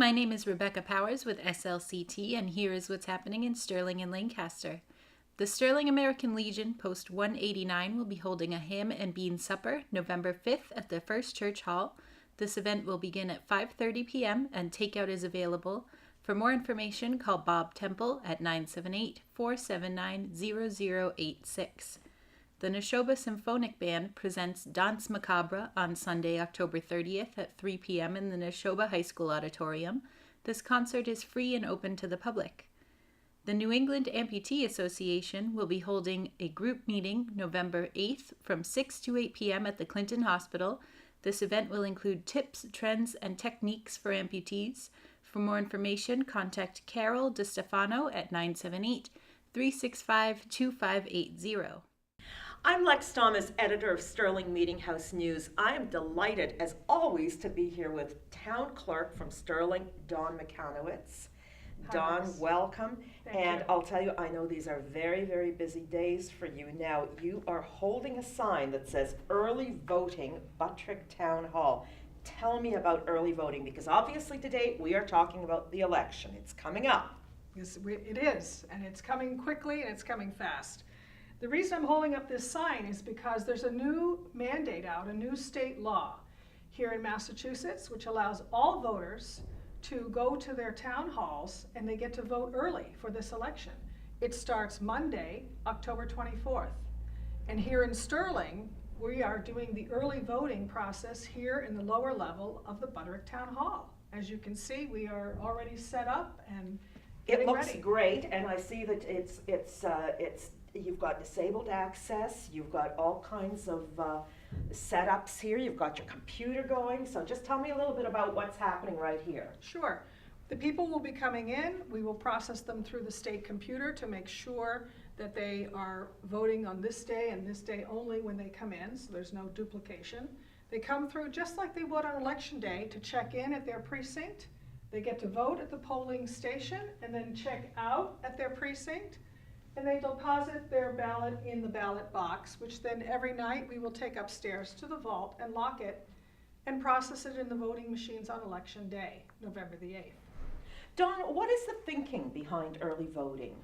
my name is Rebecca Powers with SLCT, and here is what's happening in Sterling and Lancaster. The Sterling American Legion Post 189 will be holding a ham and bean supper November 5th at the First Church Hall. This event will begin at 5:30 p.m. and takeout is available. For more information, call Bob Temple at 978-479-0086. The Neshoba Symphonic Band presents Danse Macabre on Sunday, October 30th at 3 p.m. in the Neshoba High School Auditorium. This concert is free and open to the public. The New England Amputee Association will be holding a group meeting November 8th from 6 to 8 p.m. at the Clinton Hospital. This event will include tips, trends, and techniques for amputees. For more information, contact Carol DeStefano at 978-365-2580. I'm Lex Thomas, editor of Sterling Meetinghouse News. I am delighted, as always, to be here with Town Clerk from Sterling, Dawn McCanowitz. Dawn, welcome. Thank you. I'll tell you, I know these are very, very busy days for you. Now, you are holding a sign that says Early Voting, Buttrick Town Hall. Tell me about early voting, because obviously today we are talking about the election. It's coming up. Yes, it is, and it's coming quickly and it's coming fast. The reason I'm holding up this sign is because there's a new mandate out, a new state law here in Massachusetts, which allows all voters to go to their town halls and they get to vote early for this election. It starts Monday, October 24th. And here in Sterling, we are doing the early voting process here in the lower level of the Buttrick Town Hall. As you can see, we are already set up and getting It looks ready. great, and I see that you've got disabled access, you've got all kinds of setups here, you've got your computer going, so just tell me a little bit about what's happening right here. Sure. The people will be coming in. We will process them through the state computer to make sure that they are voting on this day and this day only when they come in, so there's no duplication. They come through just like they would on election day to check in at their precinct. They get to vote at the polling station and then check out at their precinct. And they deposit their ballot in the ballot box, which then every night we will take upstairs to the vault and lock it and process it in the voting machines on election day, November the 8th. Dawn, what is the thinking behind early voting?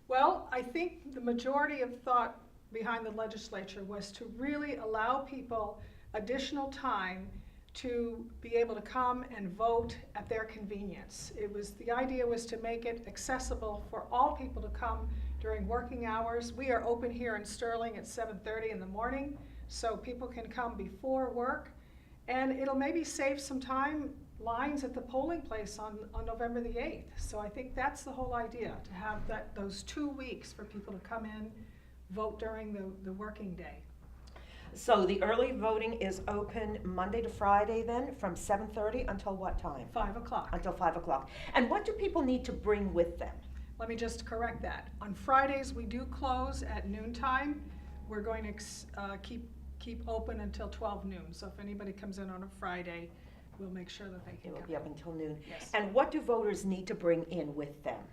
Well, I think the majority of thought behind the legislature was to really allow people additional time to be able to come and vote at their convenience. The idea was to make it accessible for all people to come during working hours. We are open here in Sterling at 7:30 in the morning, so people can come before work, and it'll maybe save some time lines at the polling place on November the 8th. So I think that's the whole idea, to have those 2 weeks for people to come in, vote during the working day. So the early voting is open Monday to Friday then, from 7:30 until what time? 5 o'clock. Until 5 o'clock. And what do people need to bring with them? Let me just correct that. On Fridays, we do close at noontime. We're going to keep open until 12 noon. So if anybody comes in on a Friday, we'll make sure that they can It will come be up in. until noon. Yes. And what do voters need to bring in with them?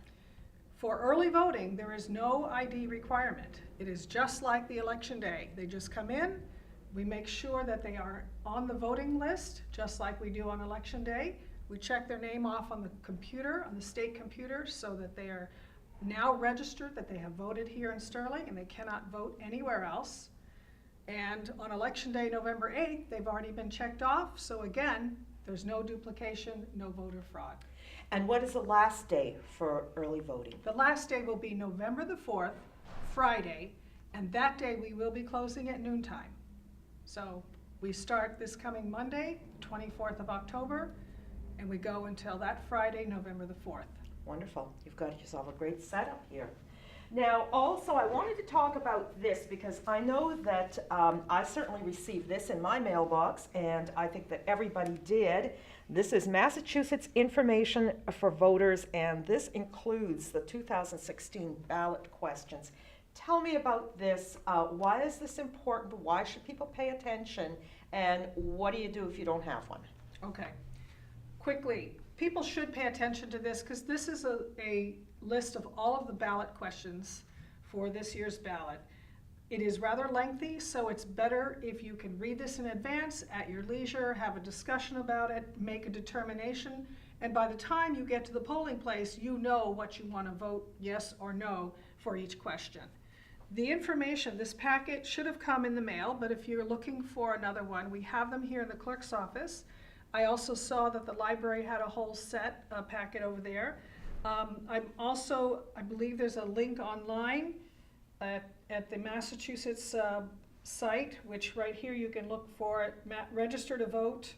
For early voting, there is no ID requirement. It is just like the election day. They just come in, we make sure that they are on the voting list, just like we do on election day. We check their name off on the computer, on the state computer, so that they are now registered, that they have voted here in Sterling and they cannot vote anywhere else. And on election day, November 8th, they've already been checked off. So again, there's no duplication, no voter fraud. And what is the last day for early voting? The last day will be November the 4th, Friday, and that day we will be closing at noontime. So we start this coming Monday, 24th of October, and we go until that Friday, November the 4th. Wonderful. You've got yourself a great setup here. Now, also, I wanted to talk about this because I know that I certainly received this in my mailbox, and I think that everybody did. This is Massachusetts Information for Voters, and this includes the 2016 ballot questions. Tell me about this. Why is this important? Why should people pay attention? And what do you do if you don't have one? Okay. Quickly, people should pay attention to this because this is a list of all of the ballot questions for this year's ballot. It is rather lengthy, so it's better if you can read this in advance at your leisure, have a discussion about it, make a determination, And by the time you get to the polling place, you know what you want to vote yes or no for each question. The information, this packet should have come in the mail, but if you're looking for another one, we have them here in the clerk's office. I also saw that the library had a whole set packet over there. I believe there's a link online at the Massachusetts site, which right here you can look for it, register to vote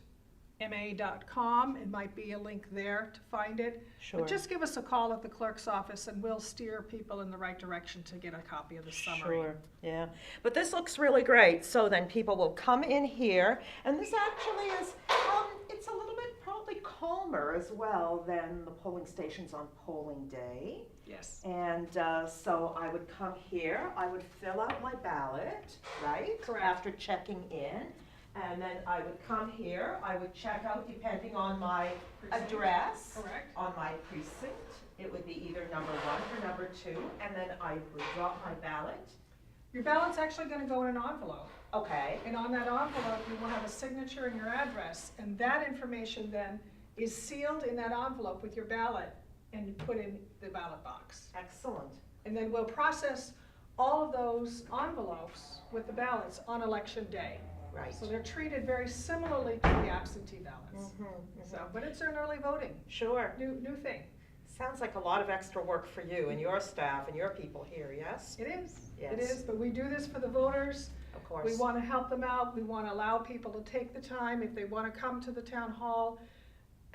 ma.com. It might be a link there to find it. Sure. But just give us a call at the clerk's office and we'll steer people in the right direction to get a copy of the summary. Sure, yeah. But this looks really great. So then people will come in here, and this actually is, it's a little bit probably calmer as well than the polling stations on polling day. Yes. And so I would come here, I would fill out my ballot, right? Correct. After checking in. And then I would come here, I would check out depending on my address. Correct. On my precinct. It would be either number 1 or number 2, and then I would drop my ballot. Your ballot's actually going to go in an envelope. Okay. And on that envelope, you will have a signature and your address. And that information then is sealed in that envelope with your ballot and put in the ballot box. Excellent. And then we'll process all of those envelopes with the ballots on election day. Right. So they're treated very similarly to the absentee ballots. So, but it's an early voting, Sure. new thing. Sounds like a lot of extra work for you and your staff and your people here, yes? It is. Yes. It is, but we do this for the voters. Of course. We want to help them out. We want to allow people to take the time. If they want to come to the town hall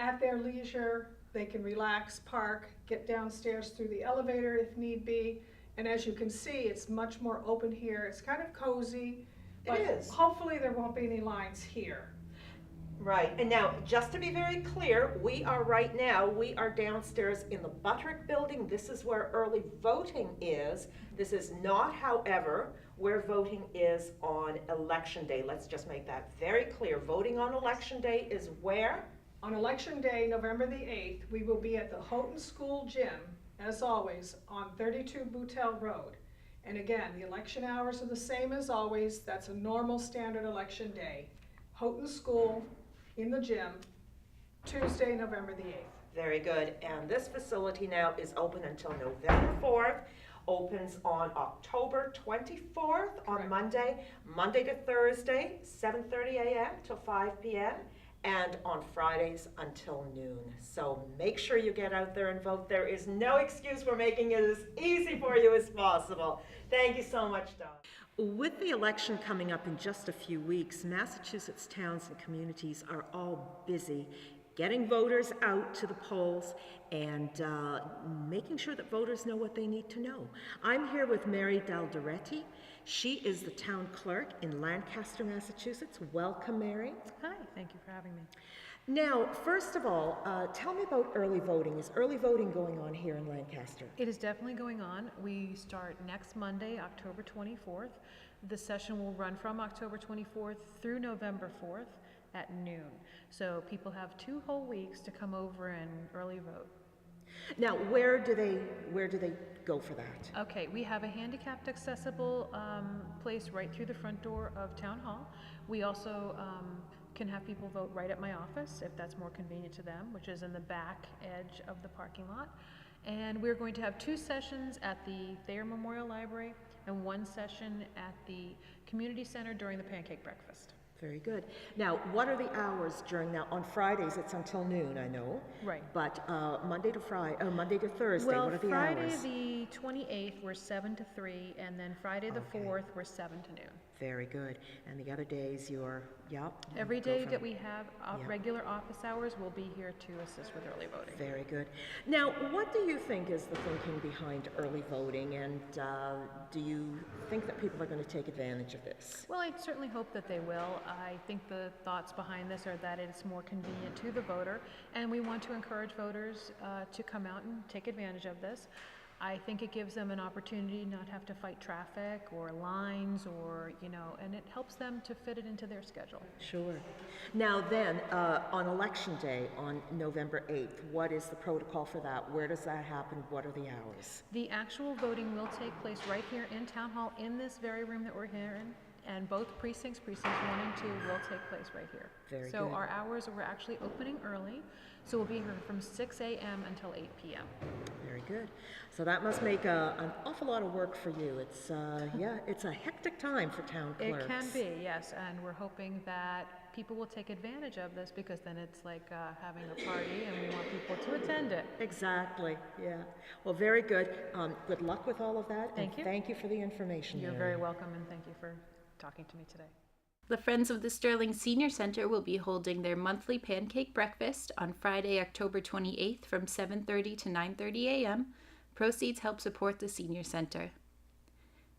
at their leisure, they can relax, park, get downstairs through the elevator if need be. And as you can see, it's much more open here. It's kind of cozy. But It is. hopefully there won't be any lines here. Right, and now, just to be very clear, we are downstairs in the Buttrick building. This is where early voting is. This is not, however, where voting is on election day. Let's just make that very clear. Voting on election day is where? On election day, November the 8th, we will be at the Houghton School Gym, as always, on 32 Boutel Road. And again, the election hours are the same as always. That's a normal standard election day. Houghton School in the gym, Tuesday, November the 8th. Very good, and this facility now is open until November 4th, opens on October 24th on Correct. Monday to Thursday, 7:30 a.m. till 5 p.m., and on Fridays until noon. So make sure you get out there and vote. There is no excuse. We're making it as easy for you as possible. Thank you so much, Dawn. With the election coming up in just a few weeks, Massachusetts towns and communities are all busy getting voters out to the polls and making sure that voters know what they need to know. I'm here with Mary Dalderetti. She is the town clerk in Lancaster, Massachusetts. Welcome, Mary. Hi, thank you for having me. Now, first of all, tell me about early voting. Is early voting going on here in Lancaster? It is definitely going on. We start next Monday, October 24th. The session will run from October 24th through November 4th at noon. So people have 2 whole weeks to come over and early vote. Now, where do they go for that? Okay, we have a handicapped accessible place right through the front door of Town Hall. We also can have people vote right at my office if that's more convenient to them, which is in the back edge of the parking lot. And we're going to have 2 sessions at the Thayer Memorial Library and 1 session at the Community Center during the pancake breakfast. Very good. Now, what are the hours during now? On Fridays, it's until noon, I know. Right. But Monday to Thursday, Well, what are the Friday hours? the 28th, we're 7 to 3, and then Friday the Okay. 4th, we're 7 to noon. Very good. And the other days, Every go day from- that we have Yep. regular office hours, we'll be here to assist with early voting. Very good. Now, what do you think is the thinking behind early voting, and do you think that people are going to take advantage of this? Well, I certainly hope that they will. I think the thoughts behind this are that it's more convenient to the voter, and we want to encourage voters to come out and take advantage of this. I think it gives them an opportunity not have to fight traffic or lines or, and it helps them to fit it into their schedule. Sure. Now then, on election day, on November 8th, what is the protocol for that? Where does that happen? What are the hours? The actual voting will take place right here in Town Hall in this very room that we're here in. And both precincts 1 and 2, will take place right here. Very So good. our hours, we're actually opening early, so we'll be here from 6 a.m. until 8 p.m. Very good. So that must make an awful lot of work for you. It's yeah, it's a hectic time for town clerks. It can be, yes, and we're hoping that people will take advantage of this, because then it's like having a party, and we want people to attend it. Exactly. Yeah. Well, very good. Good luck with all of that. Thank and you. Thank you for the information. You're Mary. very welcome, and thank you for talking to me today. The Friends of the Sterling Senior Center will be holding their monthly pancake breakfast on Friday, October 28th from 7:30 to 9:30 a.m. Proceeds help support the Senior Center.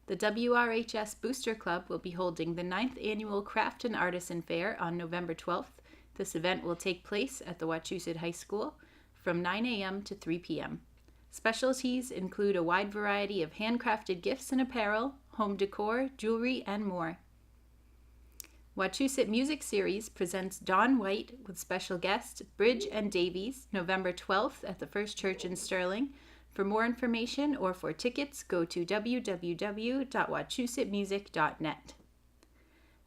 The WRHS Booster Club will be holding the 9th Annual Craft and Artisan Fair on November 12th. This event will take place at the Wachusett High School from 9 a.m. to 3 p.m. Specialties include a wide variety of handcrafted gifts and apparel, home decor, jewelry, and more. Wachusett Music Series presents Dawn White with special guests Bridge and Davies, November 12th at the First Church in Sterling. For more information or for tickets, go to www.wachusettmusic.net.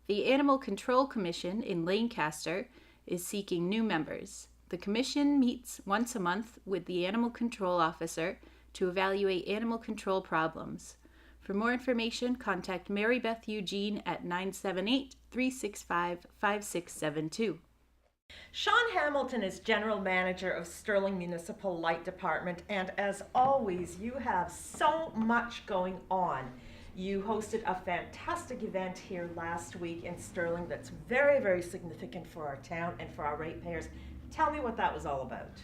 The Animal Control Commission in Lancaster is seeking new members. The commission meets once a month with the Animal Control Officer to evaluate animal control problems. For more information, contact Mary Beth Eugene at 978-365-5672. Sean Hamilton is General Manager of Sterling Municipal Light Department, and as always, you have so much going on. You hosted a fantastic event here last week in Sterling that's very, very significant for our town and for our ratepayers. Tell me what that was all about.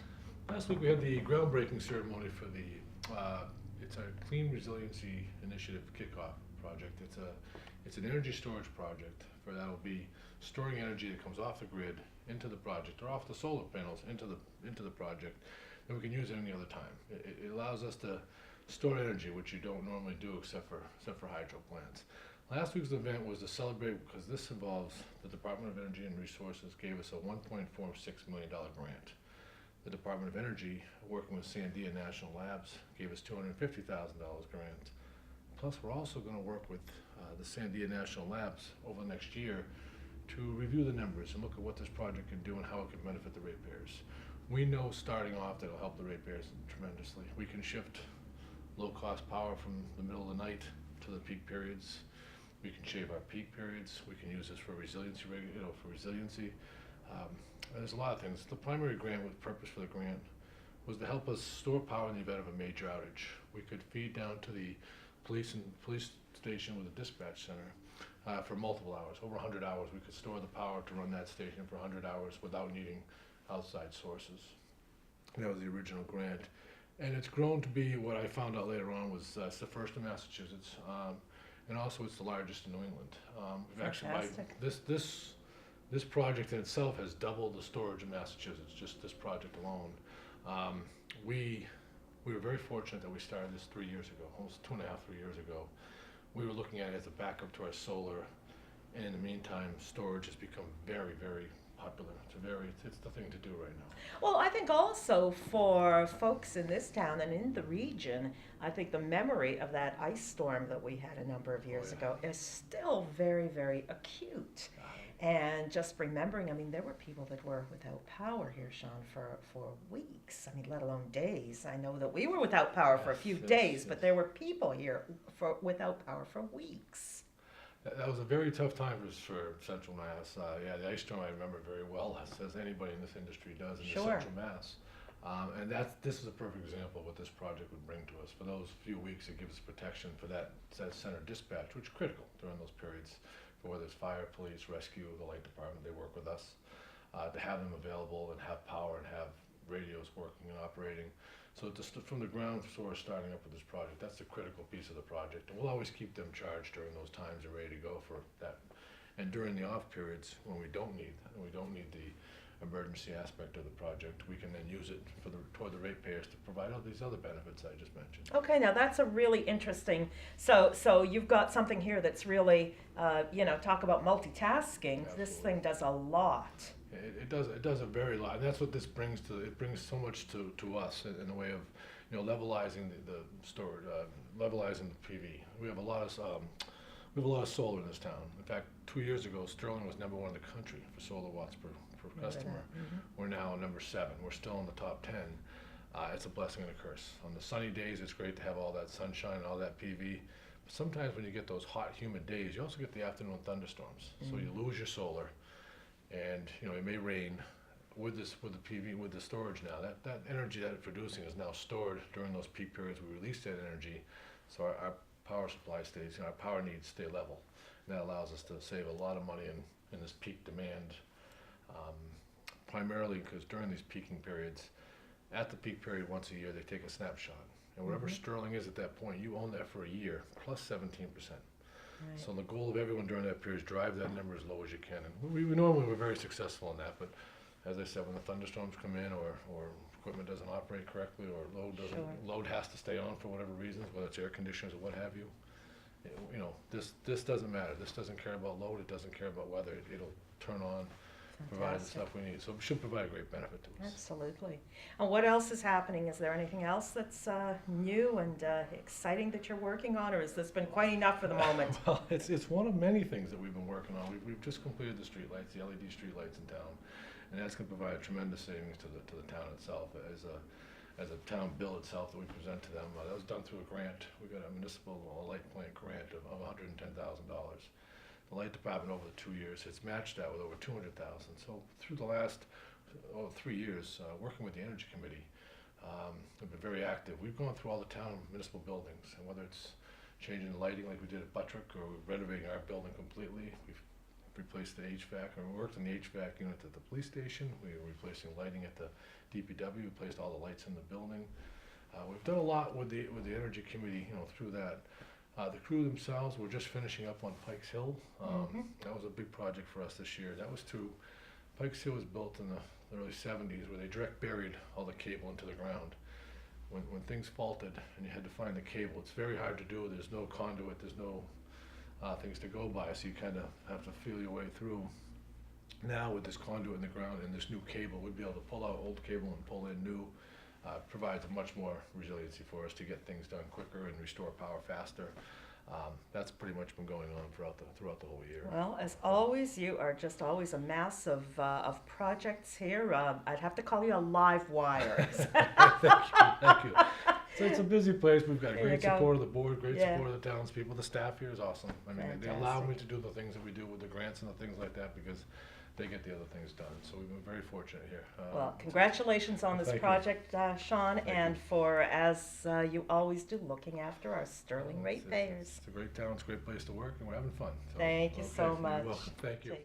Last week we had the groundbreaking ceremony for the it's a Clean Resiliency Initiative kickoff project. It's an energy storage project for that'll be storing energy that comes off the grid into the project, or off the solar panels into the project, that we can use it any other time. It allows us to store energy, which you don't normally do except for hydro plants. Last week's event was to celebrate, because this involves the Department of Energy and Resources gave us a $1.46 million grant. The Department of Energy, working with Sandia National Labs, gave us $250,000 grant. Plus, we're also going to work with the Sandia National Labs over the next year to review the numbers and look at what this project can do and how it can benefit the ratepayers. We know starting off that it'll help the ratepayers tremendously. We can shift low-cost power from the middle of the night to the peak periods. We can shave our peak periods. We can use this for resiliency, there's a lot of things. The primary grant, with purpose for the grant, was to help us store power in the event of a major outage. We could feed down to the police station with a dispatch center for multiple hours, over 100 hours. We could store the power to run that station for 100 hours without needing outside sources. And that was the original grant. And it's grown to be what I found out later on was it's the first in Massachusetts, and also it's the largest in New England. We've actually, this project in itself has doubled the storage in Massachusetts, just this project alone. We were very fortunate that we started this 3 years ago, almost 2.5, 3 years ago. We were looking at it as a backup to our solar, and in the meantime, storage has become very, very popular. It's the thing to do right now. Well, I think also for folks in this town and in the region, I think the memory of that ice storm that we had a number of years ago is still very, very acute. And just remembering, I mean, there were people that were without power here, Sean, for weeks. I mean, let alone days. I know that we were without power for a few days, but there were people here without power for weeks. That was a very tough time for Central Mass. The ice storm I remember very well, as anybody in this industry does in the Central Mass. And this is a perfect example of what this project would bring to us. For those few weeks, it gives us protection for that center dispatch, which is critical during those periods. Whether it's fire, police, rescue, the light department, they work with us to have them available and have power and have radios working and operating. So from the ground source, starting up with this project, that's the critical piece of the project. And we'll always keep them charged during those times they're ready to go for that. And during the off periods, when we don't need the emergency aspect of the project, we can then use it toward the ratepayers to provide all these other benefits I just mentioned. Okay, now that's a really interesting. So you've got something here that's really, talk about multitasking. Absolutely. This thing does a lot. It does a very lot. And that's what this brings to. It brings so much to us in the way of, levelizing the storage, levelizing the PV. We have a lot of We have a lot of solar in this town. In fact, 2 years ago, Sterling was number 1 in the country for solar watts per customer. We're now number 7. We're still in the top 10. It's a blessing and a curse. On the sunny days, it's great to have all that sunshine and all that PV. But sometimes when you get those hot, humid days, you also get the afternoon thunderstorms. So you lose your solar, and it may rain. With the PV, with the storage now, that energy that it's producing is now stored during those peak periods. We release that energy, so our power supply stays, our power needs stay level. And that allows us to save a lot of money in this peak demand, primarily because during these peaking periods, at the peak period once a year, they take a snapshot. And whatever Sterling is at that point, you own that for a year, plus 17%. Right. So the goal of everyone during that period is drive that number as low as you can. And we normally we're very successful in that, but as I said, when the thunderstorms come in or equipment doesn't operate correctly or load has to stay on for whatever reasons, whether it's air conditioners or what have you, this doesn't matter. This doesn't care about load. It doesn't care about weather. It'll turn on, provide the stuff we need. So it should provide a great benefit to us. Absolutely. And what else is happening? Is there anything else that's new and exciting that you're working on, or has this been quite enough for the moment? Well, it's one of many things that we've been working on. We've just completed the streetlights, the LED streetlights in town, and that's going to provide tremendous savings to the town itself as a town bill itself that we present to them. That was done through a grant. We got a municipal light plant grant of $110,000. The light department over the 2 years has matched that with over $200,000. So through the last 3 years, working with the Energy Committee, we've been very active. We've gone through all the town municipal buildings, and whether it's changing the lighting like we did at Buttrick, or renovating our building completely, we've replaced the HVAC, or we worked on the HVAC unit at the police station. We were replacing lighting at the DPW, replaced all the lights in the building. We've done a lot with the Energy Committee, through that. The crew themselves were just finishing up on Pikes Hill. That was a big project for us this year. That was Pikes Hill was built in the early 70s, where they direct buried all the cable into the ground. When things faulted and you had to find the cable, it's very hard to do. There's no conduit, there's no things to go by, so you kind of have to feel your way through. Now with this conduit in the ground and this new cable, we'd be able to pull out old cable and pull in new. Provides a much more resiliency for us to get things done quicker and restore power faster. That's pretty much been going on throughout the whole year. Well, as always, you are just always a mass of projects here. I'd have to call you a live wire. Thank you. So it's a busy place. We've got great support of the board, great support of the townspeople. The staff here is awesome. I mean, they allow me to do the things that we do with the grants and the things like that because they get the other things done. So we've been very fortunate here. Well, congratulations on this project, Sean, and for, as you always do, looking after our Sterling ratepayers. It's a great town. It's a great place to work, and we're having fun. So, Thank you so much. You're welcome. Thank you.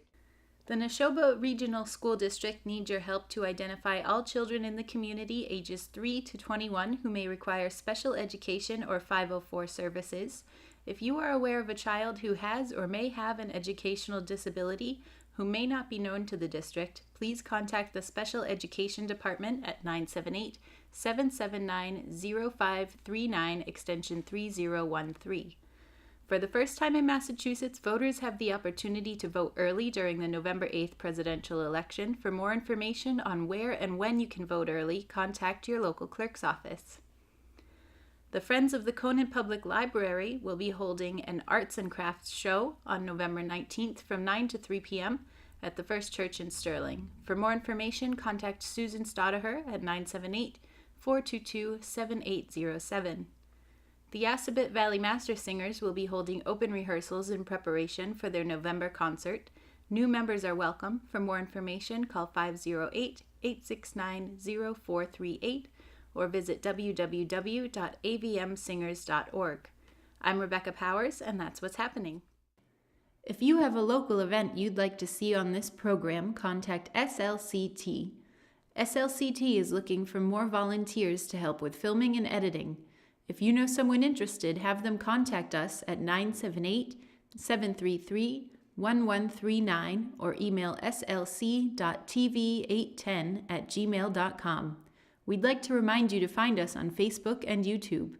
The Neshoba Regional School District needs your help to identify all children in the community ages 3 to 21 who may require special education or 504 services. If you are aware of a child who has or may have an educational disability who may not be known to the district, please contact the Special Education Department at 978-779-0539 extension 3013. For the first time in Massachusetts, voters have the opportunity to vote early during the November 8th presidential election. For more information on where and when you can vote early, contact your local clerk's office. The Friends of the Conant Public Library will be holding an arts and crafts show on November 19th from 9 to 3 p.m. at the First Church in Sterling. For more information, contact Susan Stodaher at 978-422-7807. The Assabet Valley Master Singers will be holding open rehearsals in preparation for their November concert. New members are welcome. For more information, call 508-869-0438 or visit www.avmsingers.org. I'm Rebecca Powers, and that's what's happening. If you have a local event you'd like to see on this program, contact SLCT. SLCT is looking for more volunteers to help with filming and editing. If you know someone interested, have them contact us at 978-733-1139 or email slc.tv810@gmail.com. We'd like to remind you to find us on Facebook and YouTube.